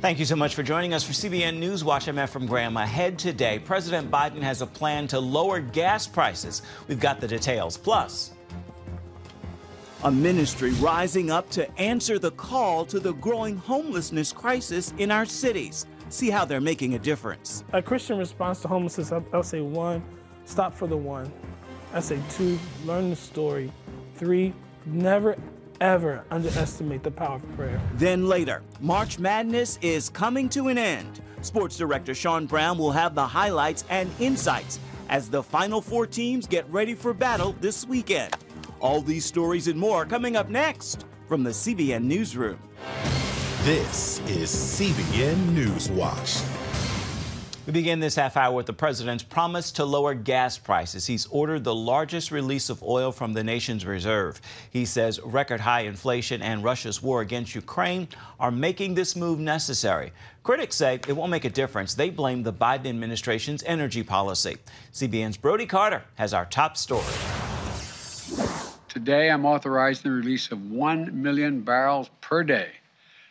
Thank you so much for joining us for CBN NewsWatch. I'm Efrem Graham. Ahead today, President Biden has a plan to lower gas prices. We've got the details. Plus, a ministry rising up to answer the call to the growing homelessness crisis in our cities. See how they're making a difference. A Christian response to homelessness, I'll say 1, stop for the one. I say 2, learn the story. 3, never ever underestimate the power of prayer. Then later, March Madness is coming to an end. Sports director Sean Brown will have the highlights and insights as the Final Four teams get ready for battle this weekend. All these stories and more coming up next from the CBN Newsroom. This is CBN NewsWatch. We begin this half hour with the president's promise to lower gas prices. He's ordered the largest release of oil from the nation's reserve. He says record high inflation and Russia's war against Ukraine are making this move necessary. Critics say it won't make a difference. They blame the Biden administration's energy policy. CBN's Brody Carter has our top story. Today, I'm authorizing the release of 1 million barrels per day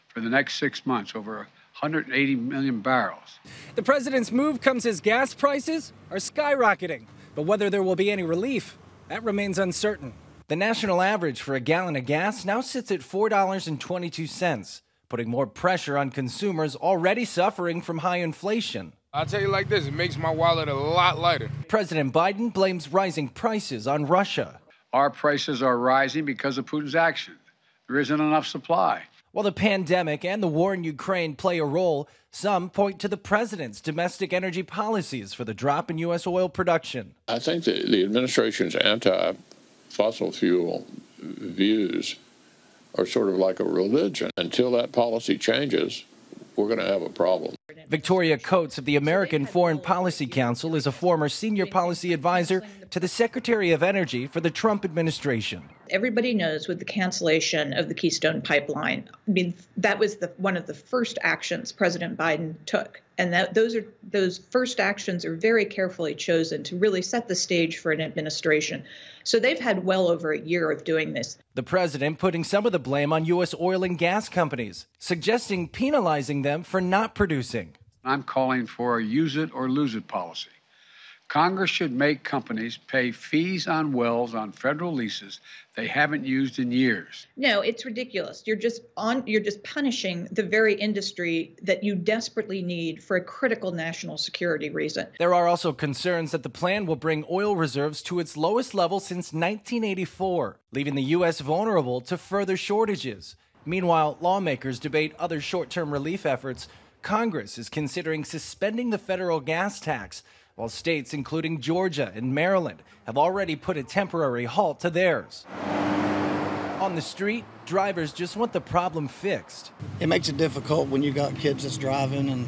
for the next 6 months, over 180 million barrels. The president's move comes as gas prices are skyrocketing. But whether there will be any relief, that remains uncertain. The national average for a gallon of gas now sits at $4.22, putting more pressure on consumers already suffering from high inflation. I'll tell you like this, it makes my wallet a lot lighter. President Biden blames rising prices on Russia. Our prices are rising because of Putin's action. There isn't enough supply. While the pandemic and the war in Ukraine play a role, some point to the president's domestic energy policies for the drop in U.S. oil production. I think the administration's anti-fossil fuel views are sort of like a religion. Until that policy changes, we're going to have a problem. Victoria Coates of the American Foreign Policy Council is a former senior policy advisor to the Secretary of Energy for the Trump administration. Everybody knows with the cancellation of the Keystone Pipeline, I mean, that was one of the first actions President Biden took. And those first actions are very carefully chosen to really set the stage for an administration. So they've had well over a year of doing this. The president putting some of the blame on U.S. oil and gas companies, suggesting penalizing them for not producing. I'm calling for a use it or lose it policy. Congress should make companies pay fees on wells on federal leases they haven't used in years. No, it's ridiculous. You're just punishing the very industry that you desperately need for a critical national security reason. There are also concerns that the plan will bring oil reserves to its lowest level since 1984, leaving the U.S. vulnerable to further shortages. Meanwhile, lawmakers debate other short-term relief efforts. Congress is considering suspending the federal gas tax, while states including Georgia and Maryland have already put a temporary halt to theirs. On the street, drivers just want the problem fixed. It makes it difficult when you got kids that's driving and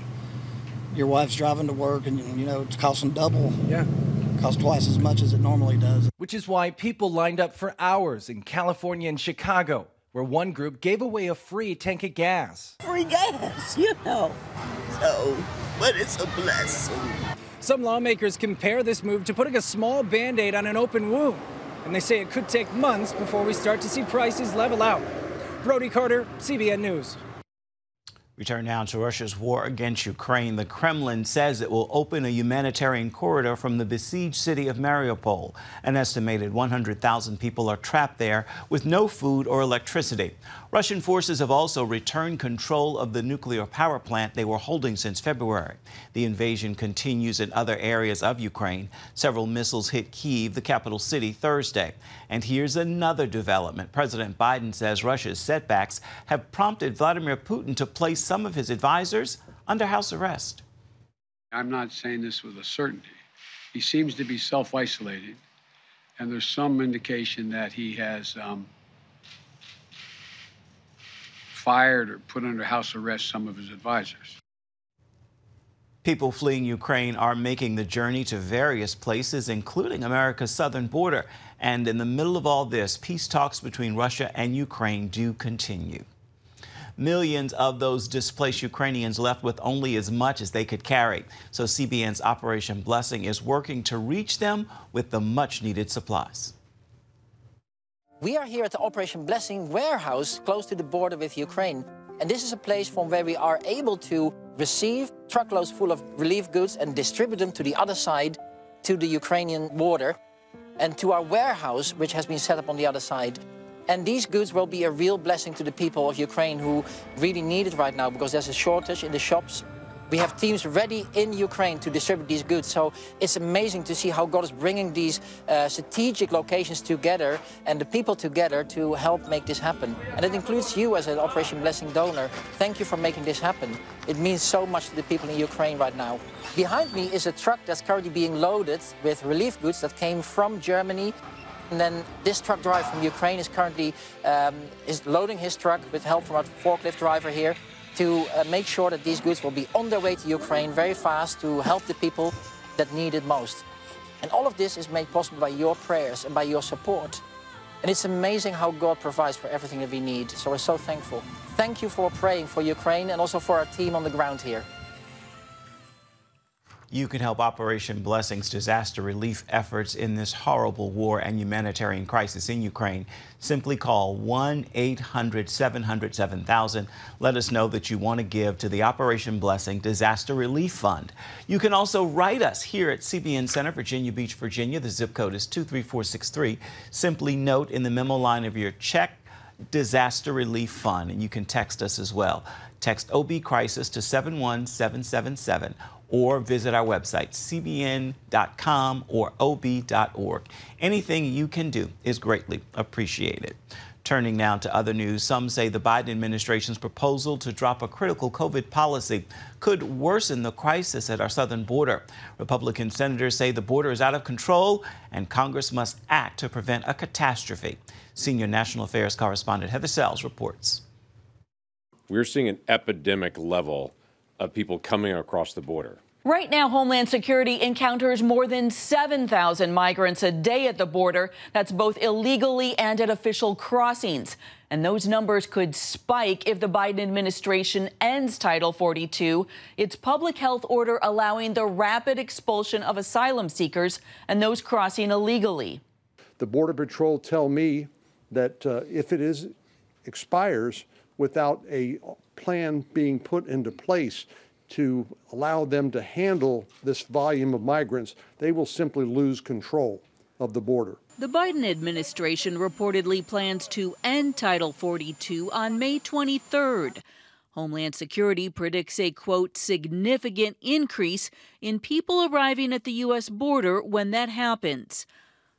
your wife's driving to work and, you know, it's costing double. Yeah. It costs twice as much as it normally does. Which is why people lined up for hours in California and Chicago, where one group gave away a free tank of gas. Free gas, you know. So, but it's a blessing. Some lawmakers compare this move to putting a small Band-Aid on an open wound, and they say it could take months before we start to see prices level out. Brody Carter, CBN News. We turn now to Russia's war against Ukraine. The Kremlin says it will open a humanitarian corridor from the besieged city of Mariupol. An estimated 100,000 people are trapped there with no food or electricity. Russian forces have also returned control of the nuclear power plant they were holding since February. The invasion continues in other areas of Ukraine. Several missiles hit Kyiv, the capital city, Thursday. And here's another development. President Biden says Russia's setbacks have prompted Vladimir Putin to place some of his advisors under house arrest. I'm not saying this with a certainty. He seems to be self-isolated, and there's some indication that he has fired or put under house arrest some of his advisors. People fleeing Ukraine are making the journey to various places, including America's southern border. And in the middle of all this, peace talks between Russia and Ukraine do continue. Millions of those displaced Ukrainians left with only as much as they could carry. So CBN's Operation Blessing is working to reach them with the much-needed supplies. We are here at the Operation Blessing warehouse close to the border with Ukraine. And this is a place from where we are able to receive truckloads full of relief goods and distribute them to the other side, to the Ukrainian border, and to our warehouse, which has been set up on the other side. And these goods will be a real blessing to the people of Ukraine who really need it right now, because there's a shortage in the shops. We have teams ready in Ukraine to distribute these goods. So it's amazing to see how God is bringing these strategic locations together and the people together to help make this happen. And it includes you as an Operation Blessing donor. Thank you for making this happen. It means so much to the people in Ukraine right now. Behind me is a truck that's currently being loaded with relief goods that came from Germany. And then this truck driver from Ukraine is currently is loading his truck with help from a forklift driver here to make sure that these goods will be on their way to Ukraine very fast to help the people that need it most. And all of this is made possible by your prayers and by your support. And it's amazing how God provides for everything that we need. So we're so thankful. Thank you for praying for Ukraine and also for our team on the ground here. You can help Operation Blessing's disaster relief efforts in this horrible war and humanitarian crisis in Ukraine. Simply call 1-800-700-7000. Let us know that you want to give to the Operation Blessing Disaster Relief Fund. You can also write us here at CBN Center, Virginia Beach, Virginia. The zip code is 23463. Simply note in the memo line of your check, Disaster Relief Fund, and you can text us as well. Text OB Crisis to 71777. Or visit our website, cbn.com or ob.org. Anything you can do is greatly appreciated. Turning now to other news, some say the Biden administration's proposal to drop a critical COVID policy could worsen the crisis at our southern border. Republican senators say the border is out of control and Congress must act to prevent a catastrophe. Senior National Affairs correspondent Heather Sells reports. We're seeing an epidemic level of people coming across the border. Right now, Homeland Security encounters more than 7,000 migrants a day at the border. That's both illegally and at official crossings. And those numbers could spike if the Biden administration ends Title 42, its public health order allowing the rapid expulsion of asylum seekers and those crossing illegally. The Border Patrol tell me that if it expires without a plan being put into place to allow them to handle this volume of migrants, they will simply lose control of the border. The Biden administration reportedly plans to end Title 42 on May 23rd. Homeland Security predicts a, quote, significant increase in people arriving at the U.S. border when that happens.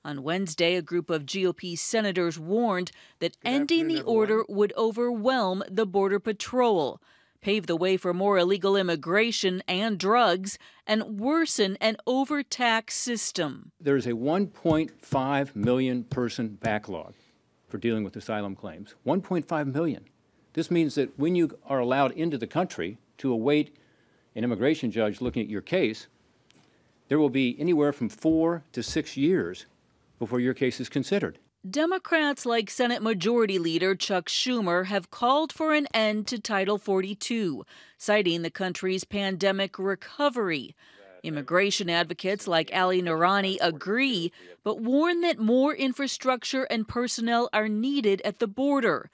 On Wednesday, a group of GOP senators warned that ending the order would overwhelm the Border Patrol, pave the way for more illegal immigration and drugs, and worsen an overtaxed system. There's a 1.5 million person backlog for dealing with asylum claims. 1.5 million. This means that when you are allowed into the country to await an immigration judge looking at your case, there will be anywhere from 4 to 6 years before your case is considered. Democrats like Senate Majority Leader Chuck Schumer have called for an end to Title 42, citing the country's pandemic recovery. Immigration advocates like Ali Noorani agree, but warn that more infrastructure and personnel are needed at the border.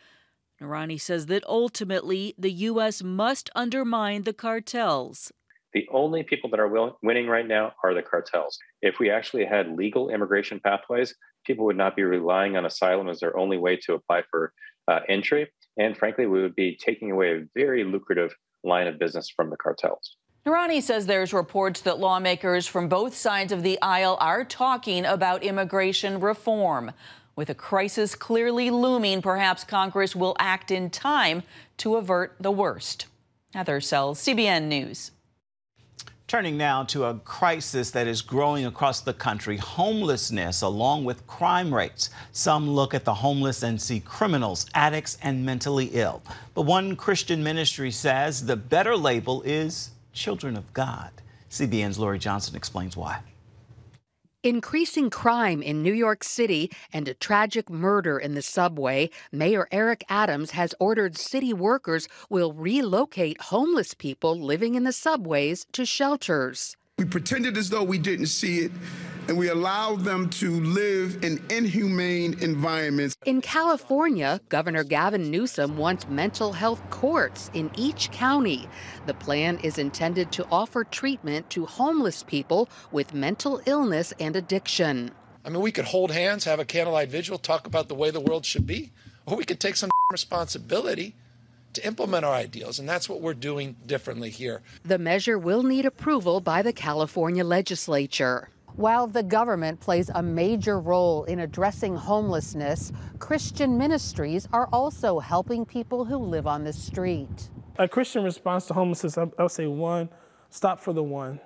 Noorani says that ultimately the U.S. must undermine the cartels. The only people that are winning right now are the cartels. If we actually had legal immigration pathways, people would not be relying on asylum as their only way to apply for entry. And frankly, we would be taking away a very lucrative line of business from the cartels. Noorani says there's reports that lawmakers from both sides of the aisle are talking about immigration reform. With a crisis clearly looming, perhaps Congress will act in time to avert the worst. Heather Sells, CBN News. Turning now to a crisis that is growing across the country, homelessness along with crime rates. Some look at the homeless and see criminals, addicts, and mentally ill. But one Christian ministry says the better label is children of God. CBN's Lori Johnson explains why. Increasing crime in New York City and a tragic murder in the subway, Mayor Eric Adams has ordered city workers will relocate homeless people living in the subways to shelters. We pretended as though we didn't see it, and we allowed them to live in inhumane environments. In California, Governor Gavin Newsom wants mental health courts in each county. The plan is intended to offer treatment to homeless people with mental illness and addiction. I mean, we could hold hands, have a candlelight vigil, talk about the way the world should be, or we could take some responsibility to implement our ideals, and that's what we're doing differently here. The measure will need approval by the California legislature. While the government plays a major role in addressing homelessness, Christian ministries are also helping people who live on the street. A Christian response to homelessness, I would say 1, stop for the one.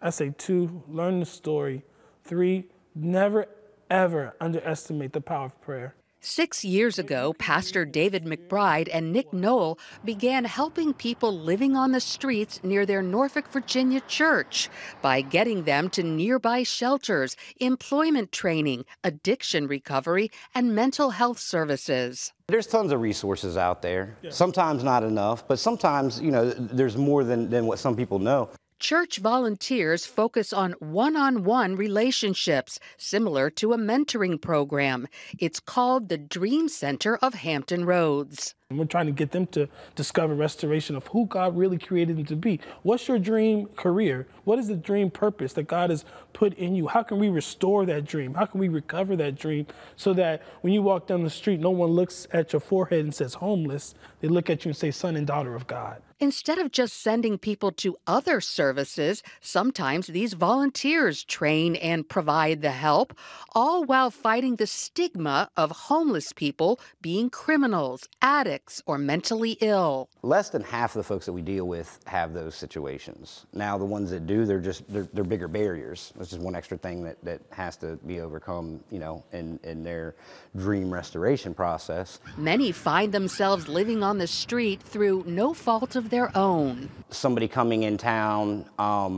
I say 2, learn the story. 3, never, ever underestimate the power of prayer. 6 years ago, Pastor David McBride and Nick Knoll began helping people living on the streets near their Norfolk, Virginia church by getting them to nearby shelters, employment training, addiction recovery, and mental health services. There's tons of resources out there. Sometimes not enough, but sometimes, there's more than what some people know. Church volunteers focus on one-on-one relationships, similar to a mentoring program. It's called the Dream Center of Hampton Roads. We're trying to get them to discover restoration of who God really created them to be. What's your dream career? What is the dream purpose that God has put in you? How can we restore that dream? How can we recover that dream so that when you walk down the street, no one looks at your forehead and says homeless. They look at you and say son and daughter of God. Instead of just sending people to other services, sometimes these volunteers train and provide the help, all while fighting the stigma of homeless people being criminals, addicts, or mentally ill. Less than half of the folks that we deal with have those situations. Now, the ones that do, they're bigger barriers. That's just one extra thing that has to be overcome, in their dream restoration process. Many find themselves living on the street through no fault of their own. Somebody coming in town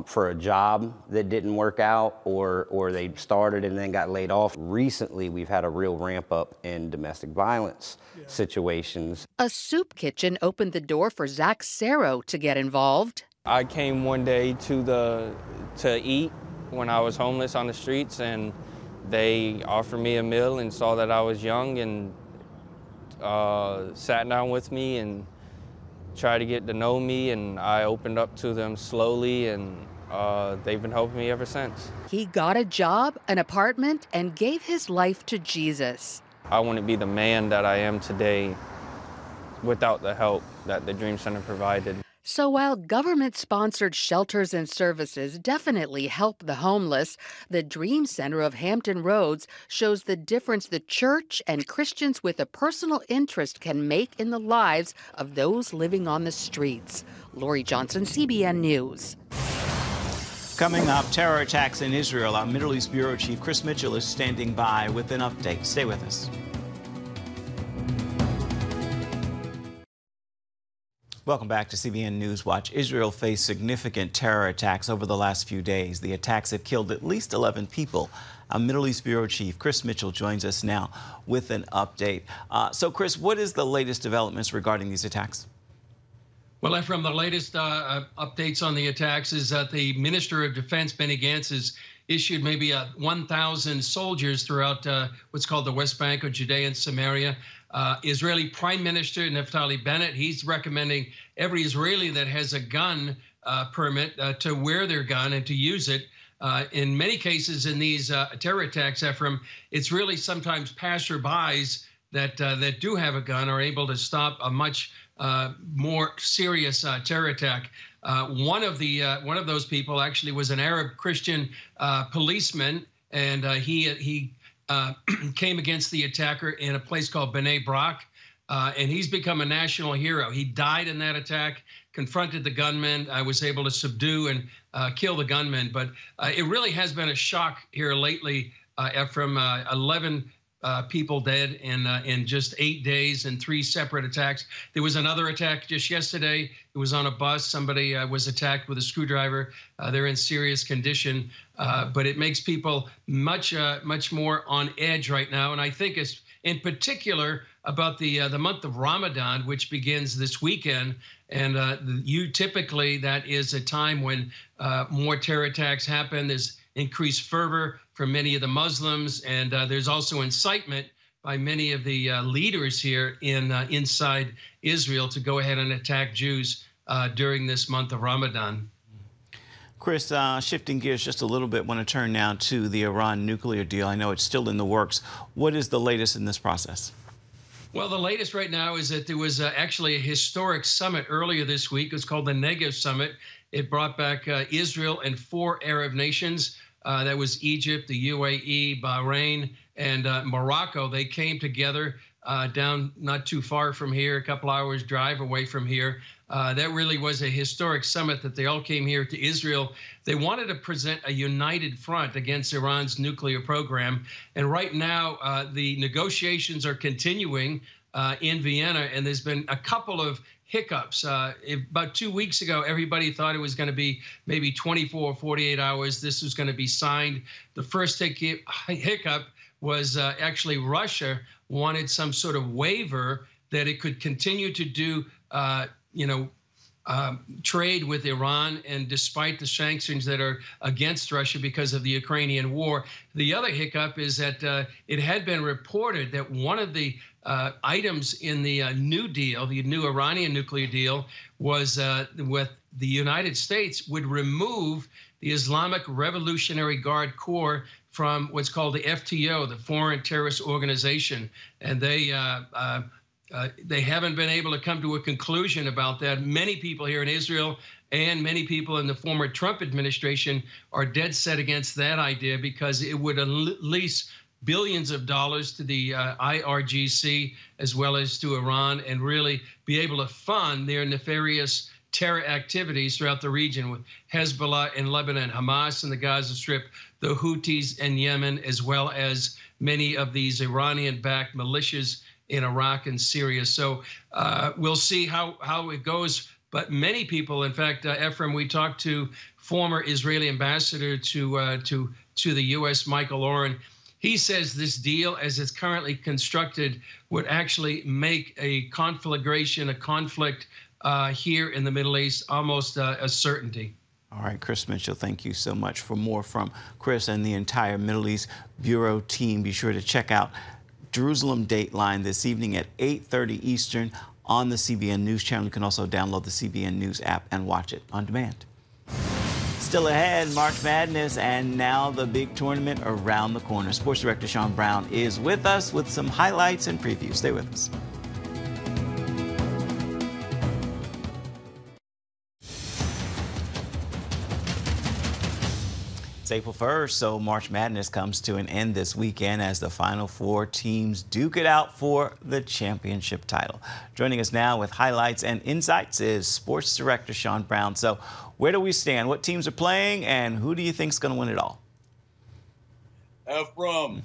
for a job that didn't work out, or they started and then got laid off. Recently, we've had a real ramp up in domestic violence situations. A soup kitchen opened the door for Zach Sarro to get involved. I came one day to eat when I was homeless on the streets, and they offered me a meal and saw that I was young and sat down with me and tried to get to know me, and I opened up to them slowly, and they've been helping me ever since. He got a job, an apartment, and gave his life to Jesus. I wouldn't be the man that I am today without the help that the Dream Center provided. So while government-sponsored shelters and services definitely help the homeless, the Dream Center of Hampton Roads shows the difference the church and Christians with a personal interest can make in the lives of those living on the streets. Lori Johnson, CBN News. Coming up, terror attacks in Israel. Our Middle East Bureau Chief Chris Mitchell is standing by with an update. Stay with us. Welcome back to CBN NewsWatch. Israel faced significant terror attacks over the last few days. The attacks have killed at least 11 people. Our Middle East Bureau Chief Chris Mitchell joins us now with an update. So, Chris, what is the latest developments regarding these attacks? Well, Ephraim, the latest updates on the attacks is that the Minister of Defense, Benny Gantz, has issued maybe 1,000 soldiers throughout what's called the West Bank of Judea and Samaria. Israeli Prime Minister Naftali Bennett, he's recommending every Israeli that has a gun permit to wear their gun and to use it. In many cases in these terror attacks, Ephraim, it's really sometimes passerbys that do have a gun are able to stop a much more serious terror attack. One of those people actually was an Arab Christian policeman, and he came against the attacker in a place called Bnei Brak, and he's become a national hero. He died in that attack, confronted the gunman. I was able to subdue and kill the gunman. But it really has been a shock here lately, Ephraim. 11 people dead in just 8 days in 3 separate attacks. There was another attack just yesterday. It was on a bus. Somebody was attacked with a screwdriver. They're in serious condition, but it makes people much more on edge right now. And I think in particular about the month of Ramadan, which begins this weekend. And typically that is a time when more terror attacks happen. There's increased fervor from many of the Muslims, and there's also incitement by many of the leaders here inside Israel to go ahead and attack Jews during this month of Ramadan. Chris, shifting gears just a little bit, want to turn now to the Iran nuclear deal. I know it's still in the works. What is the latest in this process? Well, the latest right now is that there was actually a historic summit earlier this week. It was called the Negev Summit. It brought back Israel and 4 Arab nations. That was Egypt, the UAE, Bahrain, and Morocco. They came together down not too far from here, a couple hours drive away from here. That really was a historic summit that they all came here to Israel. They wanted to present a united front against Iran's nuclear program. And right now, the negotiations are continuing in Vienna, and there's been a couple of hiccups. About 2 weeks ago, everybody thought it was going to be maybe 24 or 48 hours. This was going to be signed. The first hiccup was actually Russia wanted some sort of waiver that it could continue to do, trade with Iran, and despite the sanctions that are against Russia because of the Ukrainian war. The other hiccup is that it had been reported that one of the items in the new deal, the new Iranian nuclear deal, was with the United States would remove the Islamic Revolutionary Guard Corps from what's called the FTO, the Foreign Terrorist Organization, and they haven't been able to come to a conclusion about that. Many people here in Israel and many people in the former Trump administration are dead set against that idea because it would release billions of dollars to the IRGC as well as to Iran, and really be able to fund their nefarious terror activities throughout the region with Hezbollah in Lebanon, Hamas in the Gaza Strip, the Houthis in Yemen, as well as many of these Iranian-backed militias in Iraq and Syria. So we'll see how it goes. But many people, in fact, Ephraim, we talked to former Israeli ambassador to the U.S., Michael Oren. He says this deal, as it's currently constructed, would actually make a conflagration, a conflict here in the Middle East almost a certainty. All right, Chris Mitchell, thank you so much. For more from Chris and the entire Middle East Bureau team, be sure to check out Jerusalem Dateline this evening at 8:30 Eastern on the CBN News Channel. You can also download the CBN News app and watch it on demand. Still ahead, March Madness, and now the big tournament around the corner. Sports Director Sean Brown is with us with some highlights and previews. Stay with us. It's April 1st, so March Madness comes to an end this weekend as the Final Four teams duke it out for the championship title. Joining us now with highlights and insights is Sports Director Sean Brown. So where do we stand? What teams are playing, and who do you think is going to win it all? Ephraim,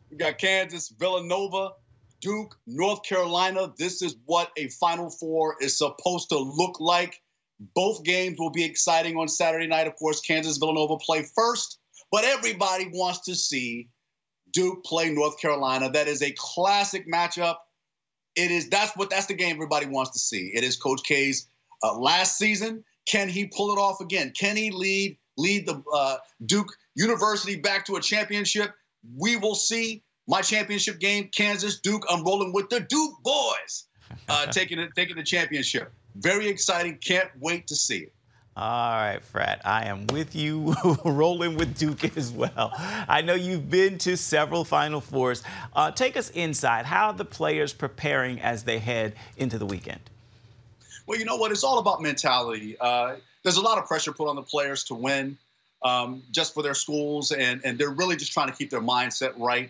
we got Kansas, Villanova, Duke, North Carolina. This is what a Final Four is supposed to look like. Both games will be exciting on Saturday night. Of course, Kansas, Villanova play first, but everybody wants to see Duke play North Carolina. That is a classic matchup. That's the game everybody wants to see. It is Coach K's last season. Can he pull it off again? Can he lead the Duke University back to a championship? We will see. My championship game, Kansas, Duke. I'm rolling with the Duke boys, taking the championship. Very exciting. Can't wait to see it. All right, Frat, I am with you, rolling with Duke as well. I know you've been to several Final Fours. Take us inside. How are the players preparing as they head into the weekend? Well, you know what? It's all about mentality. There's a lot of pressure put on the players to win just for their schools, and they're really just trying to keep their mindset right.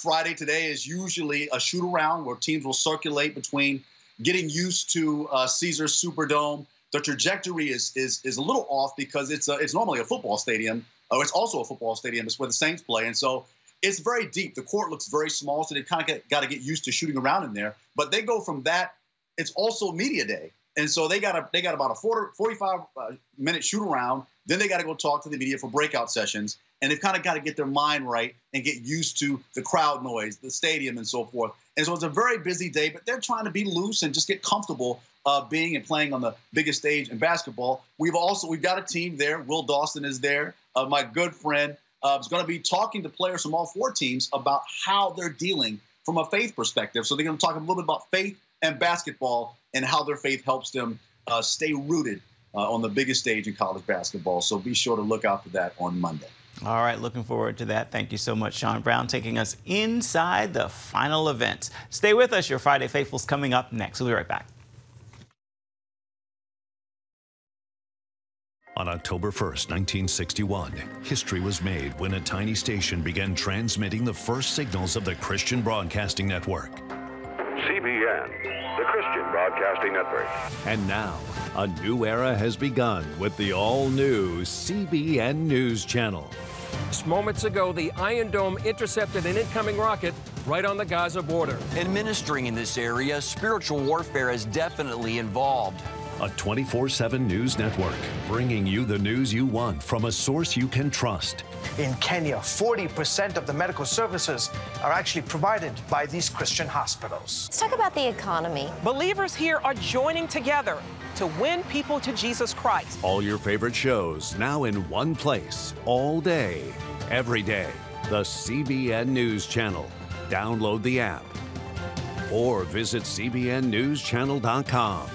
Friday today is usually a shoot-around where teams will circulate between getting used to Caesars Superdome. The trajectory is a little off because it's normally a football stadium. It's also a football stadium. It's where the Saints play. And so it's very deep. The court looks very small, so they kind of got to get used to shooting around in there. But they go from that. It's also media day. And so they got about a 45-minute shoot around. Then they got to go talk to the media for breakout sessions. and they've kind of got to get their mind right and get used to the crowd noise, the stadium, and so forth. And so it's a very busy day, but they're trying to be loose and just get comfortable being and playing on the biggest stage in basketball. We've got a team there. Will Dawson is there. My good friend is going to be talking to players from all 4 teams about how they're dealing from a faith perspective. So they're going to talk a little bit about faith and basketball and how their faith helps them stay rooted on the biggest stage in college basketball. So be sure to look out for that on Monday. All right, looking forward to that. Thank you so much, Sean Brown, taking us inside the final events. Stay with us. Your Friday Faithful's coming up next. We'll be right back. On October 1st, 1961, history was made when a tiny station began transmitting the first signals of the Christian Broadcasting Network. CBN, the Christian Broadcasting Network. And now, a new era has begun with the all-new CBN News Channel. Just moments ago, the Iron Dome intercepted an incoming rocket right on the Gaza border. Administering in this area, spiritual warfare is definitely involved. A 24/7 news network, bringing you the news you want from a source you can trust. In Kenya, 40% of the medical services are actually provided by these Christian hospitals. Let's talk about the economy. Believers here are joining together to win people to Jesus Christ. All your favorite shows now in one place, all day, every day. The CBN News Channel. Download the app or visit cbnnewschannel.com.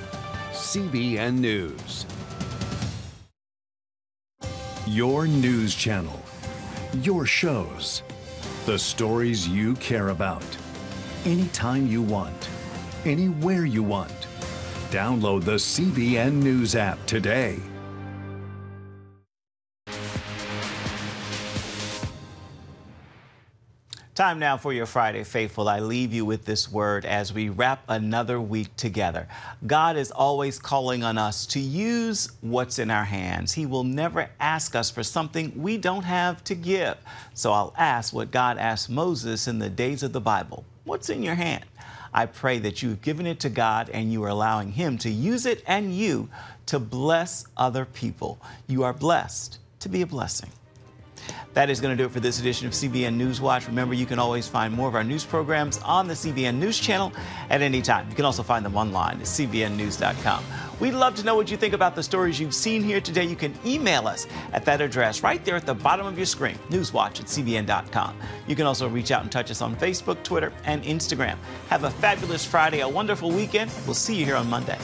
CBN News. Your news channel. Your shows. The stories you care about. Anytime you want. Anywhere you want. Download the CBN News app today. Time now for your Friday Faithful. I leave you with this word as we wrap another week together. God is always calling on us to use what's in our hands. He will never ask us for something we don't have to give. So I'll ask what God asked Moses in the days of the Bible. What's in your hand? I pray that you've given it to God and you are allowing Him to use it and you to bless other people. You are blessed to be a blessing. That is going to do it for this edition of CBN News Watch. Remember, you can always find more of our news programs on the CBN News Channel at any time. You can also find them online at cbnnews.com. We'd love to know what you think about the stories you've seen here today. You can email us at that address right there at the bottom of your screen, newswatch@cbn.com. You can also reach out and touch us on Facebook, Twitter, and Instagram. Have a fabulous Friday, a wonderful weekend. We'll see you here on Monday.